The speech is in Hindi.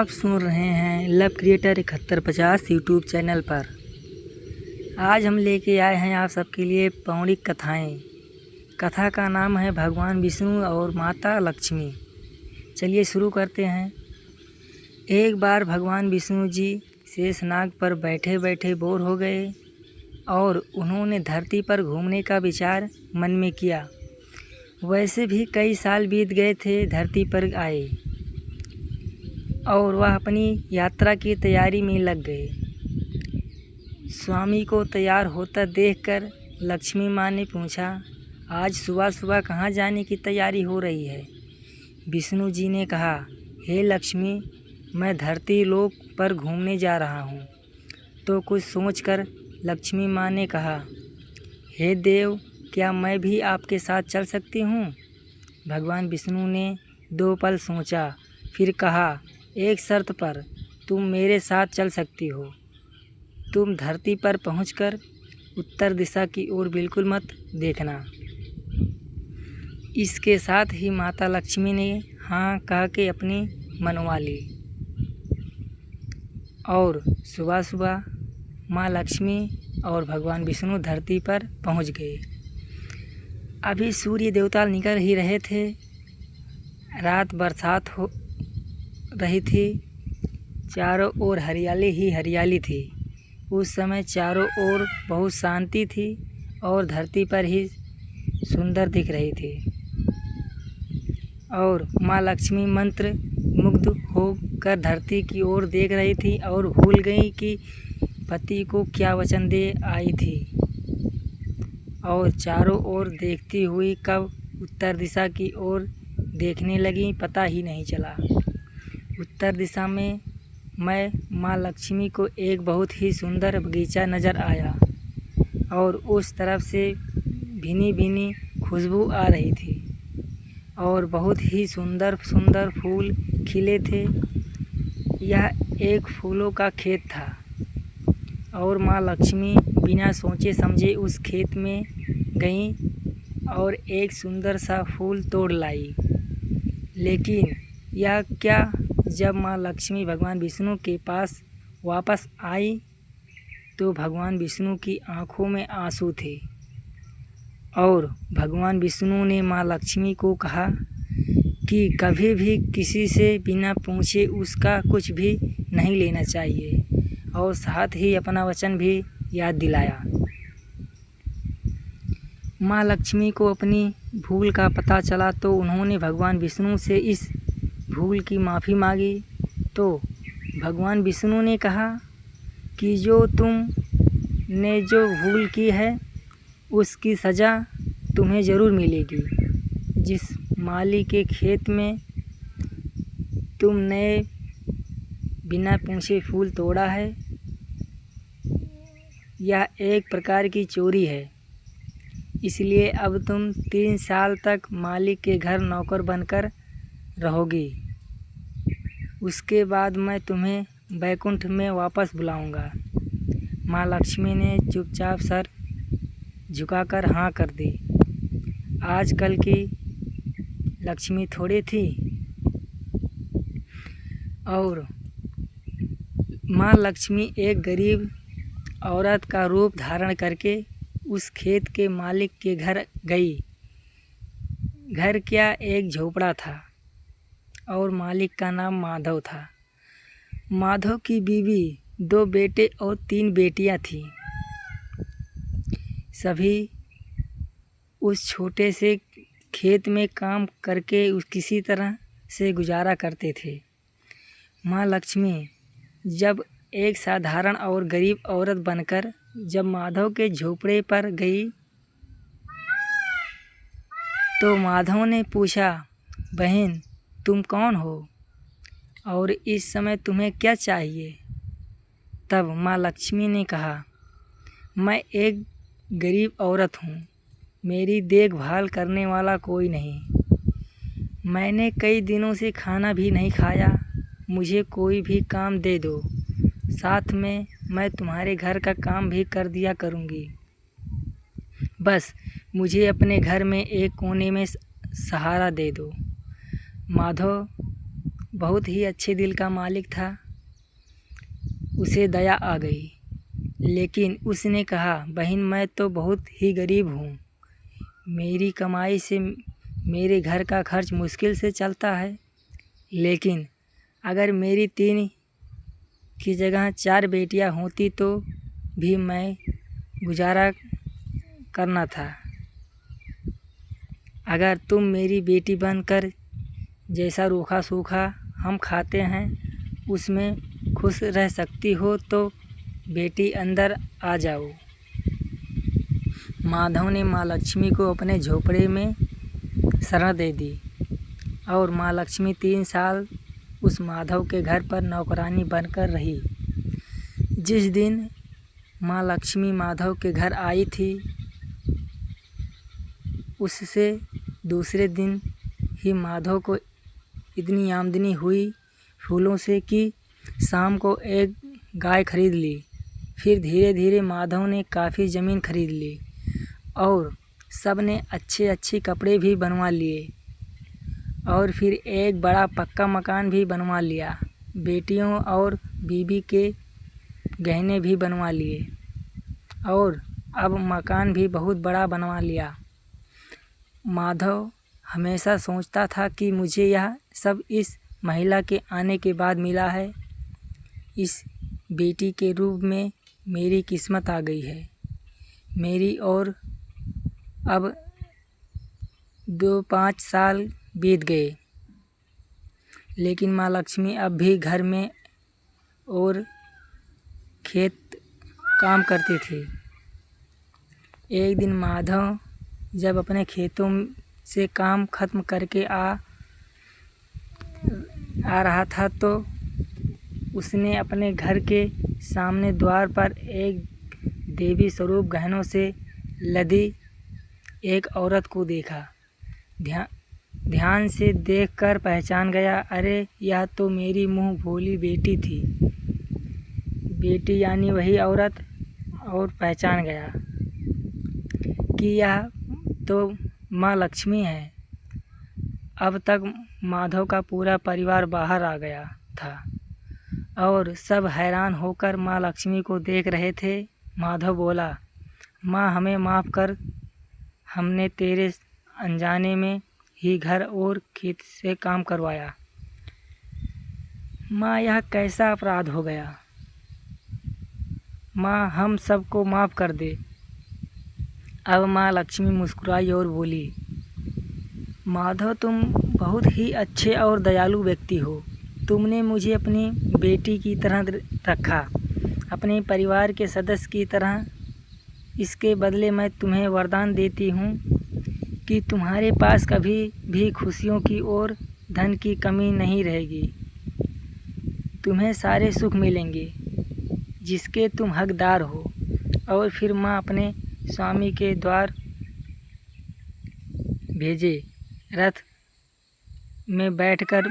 आप सुन रहे हैं लव क्रिएटर 7150 यूट्यूब चैनल पर। आज हम लेके आए हैं आप सबके लिए पौराणिक कथाएं। कथा का नाम है भगवान विष्णु और माता लक्ष्मी। चलिए शुरू करते हैं। एक बार भगवान विष्णु जी शेषनाग पर बैठे बैठे बोर हो गए और उन्होंने धरती पर घूमने का विचार मन में किया। वैसे भी कई साल बीत गए थे धरती पर आए और वह अपनी यात्रा की तैयारी में लग गए। स्वामी को तैयार होता देखकर लक्ष्मी माँ ने पूछा, आज सुबह सुबह कहाँ जाने की तैयारी हो रही है? विष्णु जी ने कहा, हे लक्ष्मी, मैं धरती लोक पर घूमने जा रहा हूँ। तो कुछ सोचकर लक्ष्मी माँ ने कहा, हे देव, क्या मैं भी आपके साथ चल सकती हूँ? भगवान विष्णु ने 2 पल सोचा, फिर कहा, एक शर्त पर तुम मेरे साथ चल सकती हो। तुम धरती पर पहुंचकर उत्तर दिशा की ओर बिल्कुल मत देखना। इसके साथ ही माता लक्ष्मी ने हाँ कह के अपनी मनवा ली और सुबह सुबह माँ लक्ष्मी और भगवान विष्णु धरती पर पहुंच गए। अभी सूर्य देवता निकल ही रहे थे। रात बरसात हो रही थी। चारों ओर हरियाली ही हरियाली थी। उस समय चारों ओर बहुत शांति थी और धरती पर ही सुंदर दिख रही थी। और माँ लक्ष्मी मंत्र मुग्ध होकर धरती की ओर देख रही थी और भूल गई कि पति को क्या वचन दे आई थी। और चारों ओर देखती हुई कब उत्तर दिशा की ओर देखने लगी पता ही नहीं चला। उत्तर दिशा में मैं माँ लक्ष्मी को एक बहुत ही सुंदर बगीचा नज़र आया और उस तरफ से भीनी भीनी खुशबू आ रही थी और बहुत ही सुंदर सुंदर फूल खिले थे। यह एक फूलों का खेत था और माँ लक्ष्मी बिना सोचे समझे उस खेत में गईं और एक सुंदर सा फूल तोड़ लाई। लेकिन यह क्या, जब माँ लक्ष्मी भगवान विष्णु के पास वापस आई तो भगवान विष्णु की आंखों में आंसू थे और भगवान विष्णु ने माँ लक्ष्मी को कहा कि कभी भी किसी से बिना पूछे उसका कुछ भी नहीं लेना चाहिए और साथ ही अपना वचन भी याद दिलाया। माँ लक्ष्मी को अपनी भूल का पता चला तो उन्होंने भगवान विष्णु से इस भूल की माफ़ी मांगी। तो भगवान विष्णु ने कहा कि जो तुमने जो भूल की है उसकी सज़ा तुम्हें ज़रूर मिलेगी। जिस माली के खेत में तुमने बिना पूछे फूल तोड़ा है, यह एक प्रकार की चोरी है। इसलिए अब तुम 3 साल तक मालिक के घर नौकर बनकर रहोगी। उसके बाद मैं तुम्हें बैकुंठ में वापस बुलाऊंगा। माँ लक्ष्मी ने चुपचाप सर झुकाकर हाँ कर दी। आजकल की लक्ष्मी थोड़ी थी और माँ लक्ष्मी एक गरीब औरत का रूप धारण करके उस खेत के मालिक के घर गई। घर क्या, एक झोपड़ा था और मालिक का नाम माधव था। माधव की बीवी 2 बेटे और 3 बेटियां थीं। सभी उस छोटे से खेत में काम करके किसी तरह से गुजारा करते थे। माँ लक्ष्मी जब एक साधारण और गरीब औरत बनकर जब माधव के झोपड़े पर गई तो माधव ने पूछा, बहन, तुम कौन हो और इस समय तुम्हें क्या चाहिए? तब माँ लक्ष्मी ने कहा, मैं एक गरीब औरत हूँ। मेरी देखभाल करने वाला कोई नहीं। मैंने कई दिनों से खाना भी नहीं खाया। मुझे कोई भी काम दे दो, साथ में मैं तुम्हारे घर का काम भी कर दिया करूँगी। बस मुझे अपने घर में एक कोने में सहारा दे दो। माधव बहुत ही अच्छे दिल का मालिक था। उसे दया आ गई, लेकिन उसने कहा, बहन मैं तो बहुत ही गरीब हूँ। मेरी कमाई से मेरे घर का खर्च मुश्किल से चलता है, लेकिन अगर मेरी 3 की जगह 4 बेटियां होती तो भी मैं गुजारा करना था। अगर तुम मेरी बेटी बनकर जैसा रूखा सूखा हम खाते हैं उसमें खुश रह सकती हो तो बेटी अंदर आ जाओ। माधव ने माँ लक्ष्मी को अपने झोपड़े में शरण दे दी और माँ लक्ष्मी 3 साल उस माधव के घर पर नौकरानी बनकर रही। जिस दिन माँ लक्ष्मी माधव के घर आई थी, उससे दूसरे दिन ही माधव को इतनी आमदनी हुई फूलों से कि शाम को एक गाय खरीद ली। फिर धीरे धीरे माधव ने काफ़ी ज़मीन खरीद ली और सब ने अच्छे अच्छे कपड़े भी बनवा लिए और फिर एक बड़ा पक्का मकान भी बनवा लिया। बेटियों और बीबी के गहने भी बनवा लिए और अब मकान भी बहुत बड़ा बनवा लिया। माधव हमेशा सोचता था कि मुझे यह सब इस महिला के आने के बाद मिला है। इस बेटी के रूप में मेरी किस्मत आ गई है मेरी। और अब 2-5 साल बीत गए, लेकिन माँ लक्ष्मी अब भी घर में और खेत काम करती थी। एक दिन माधव जब अपने खेतों से काम खत्म करके आ रहा था तो उसने अपने घर के सामने द्वार पर एक देवी स्वरूप गहनों से लदी एक औरत को देखा। ध्यान से देखकर पहचान गया, अरे यह तो मेरी मुँह भोली बेटी थी। बेटी यानी वही औरत, और पहचान गया कि यह तो माँ लक्ष्मी है। अब तक माधव का पूरा परिवार बाहर आ गया था और सब हैरान होकर माँ लक्ष्मी को देख रहे थे। माधव बोला, माँ हमें माफ़ कर, हमने तेरे अनजाने में ही घर और खेत से काम करवाया। माँ यह कैसा अपराध हो गया? माँ हम सबको माफ़ कर दे। अब माँ लक्ष्मी मुस्कुराई और बोली, माधव तुम बहुत ही अच्छे और दयालु व्यक्ति हो। तुमने मुझे अपनी बेटी की तरह रखा, अपने परिवार के सदस्य की तरह। इसके बदले मैं तुम्हें वरदान देती हूँ कि तुम्हारे पास कभी भी खुशियों की और धन की कमी नहीं रहेगी। तुम्हें सारे सुख मिलेंगे जिसके तुम हकदार हो। और फिर माँ अपने स्वामी के द्वार भेजे। रथ में बैठकर